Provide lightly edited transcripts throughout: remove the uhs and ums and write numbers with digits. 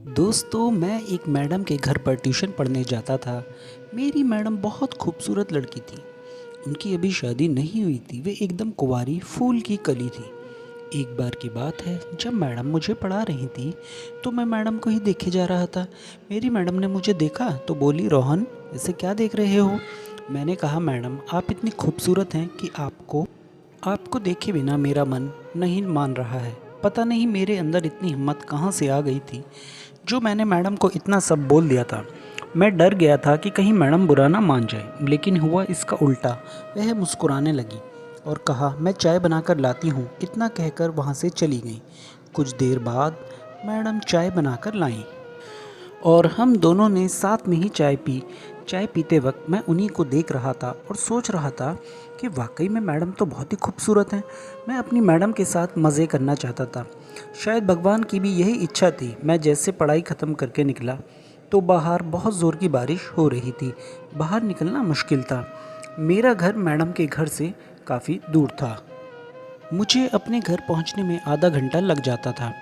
दोस्तों, मैं एक मैडम के घर पर ट्यूशन पढ़ने जाता था। मेरी मैडम बहुत खूबसूरत लड़की थी। उनकी अभी शादी नहीं हुई थी, वे एकदम कुंवारी फूल की कली थी। एक बार की बात है, जब मैडम मुझे पढ़ा रही थी तो मैं मैडम को ही देखे जा रहा था। मेरी मैडम ने मुझे देखा तो बोली, रोहन ऐसे क्या देख रहे हो? मैंने कहा, मैडम आप इतनी खूबसूरत हैं कि आपको आपको देखे बिना मेरा मन नहीं मान रहा है। पता नहीं मेरे अंदर इतनी हिम्मत कहाँ से आ गई थी जो मैंने मैडम को इतना सब बोल दिया था। मैं डर गया था कि कहीं मैडम बुरा ना मान जाए, लेकिन हुआ इसका उल्टा। वह मुस्कुराने लगी और कहा, मैं चाय बनाकर लाती हूँ। इतना कहकर वहाँ से चली गई। कुछ देर बाद मैडम चाय बनाकर लाईं और हम दोनों ने साथ में ही चाय पी। चाय पीते वक्त मैं उन्हीं को देख रहा था और सोच रहा था कि वाकई में मैडम तो बहुत ही खूबसूरत हैं। मैं अपनी मैडम के साथ मज़े करना चाहता था। शायद भगवान की भी यही इच्छा थी। मैं जैसे पढ़ाई ख़त्म करके निकला तो बाहर बहुत ज़ोर की बारिश हो रही थी। बाहर निकलना मुश्किल था। मेरा घर मैडम के घर से काफ़ी दूर था। मुझे अपने घर पहुंचने में आधा घंटा लग जाता था।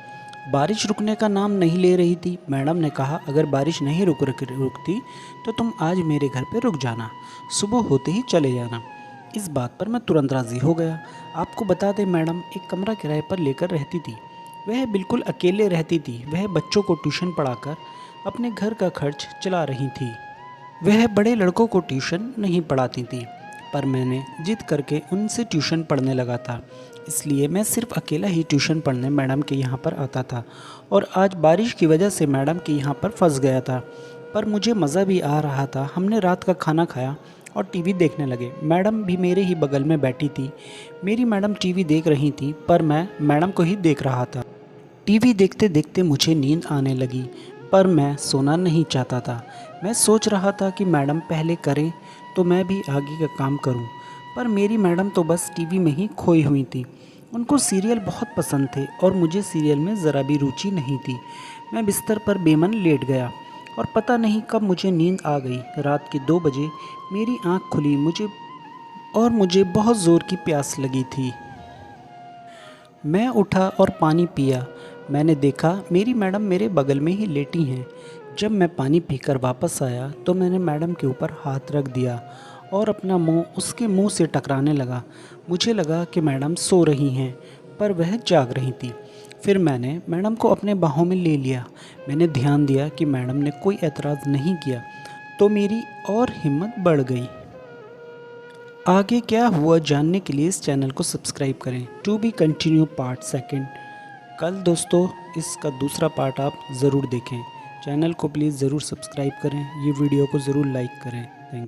बारिश रुकने का नाम नहीं ले रही थी। मैडम ने कहा, अगर बारिश नहीं रुकती तो तुम आज मेरे घर पे रुक जाना, सुबह होते ही चले जाना। इस बात पर मैं तुरंत राज़ी हो गया। आपको बता दें, मैडम एक कमरा किराए पर लेकर रहती थी। वह बिल्कुल अकेले रहती थी। वह बच्चों को ट्यूशन पढ़ाकर अपने घर का खर्च चला रही थी। वह बड़े लड़कों को ट्यूशन नहीं पढ़ाती थी, पर मैंने जिद करके उनसे ट्यूशन पढ़ने लगा था। इसलिए मैं सिर्फ अकेला ही ट्यूशन पढ़ने मैडम के यहाँ पर आता था और आज बारिश की वजह से मैडम के यहाँ पर फंस गया था। पर मुझे मज़ा भी आ रहा था। हमने रात का खाना खाया और टीवी देखने लगे। मैडम भी मेरे ही बगल में बैठी थी। मेरी मैडम टीवी देख रही थी, पर मैं मैडम को ही देख रहा था। टीवी देखते देखते मुझे नींद आने लगी, पर मैं सोना नहीं चाहता था। मैं सोच रहा था कि मैडम पहले करें तो मैं भी आगे का काम करूं। पर मेरी मैडम तो बस टीवी में ही खोई हुई थी। उनको सीरियल बहुत पसंद थे और मुझे सीरियल में ज़रा भी रुचि नहीं थी। मैं बिस्तर पर बेमन लेट गया और पता नहीं कब मुझे नींद आ गई। रात के 2 बजे मेरी आँख खुली मुझे बहुत ज़ोर की प्यास लगी थी। मैं उठा और पानी पिया। मैंने देखा मेरी मैडम मेरे बगल में ही लेटी हैं। जब मैं पानी पीकर वापस आया तो मैंने मैडम के ऊपर हाथ रख दिया और अपना मुंह उसके मुंह से टकराने लगा। मुझे लगा कि मैडम सो रही हैं, पर वह जाग रही थी। फिर मैंने मैडम को अपने बाहों में ले लिया। मैंने ध्यान दिया कि मैडम ने कोई एतराज़ नहीं किया, तो मेरी और हिम्मत बढ़ गई। आगे क्या हुआ जानने के लिए इस चैनल को सब्सक्राइब करें। To be continue part second. कल दोस्तों इसका दूसरा पार्ट आप ज़रूर देखें। चैनल को प्लीज़ ज़रूर सब्सक्राइब करें। ये वीडियो को ज़रूर लाइक करें। Thank you.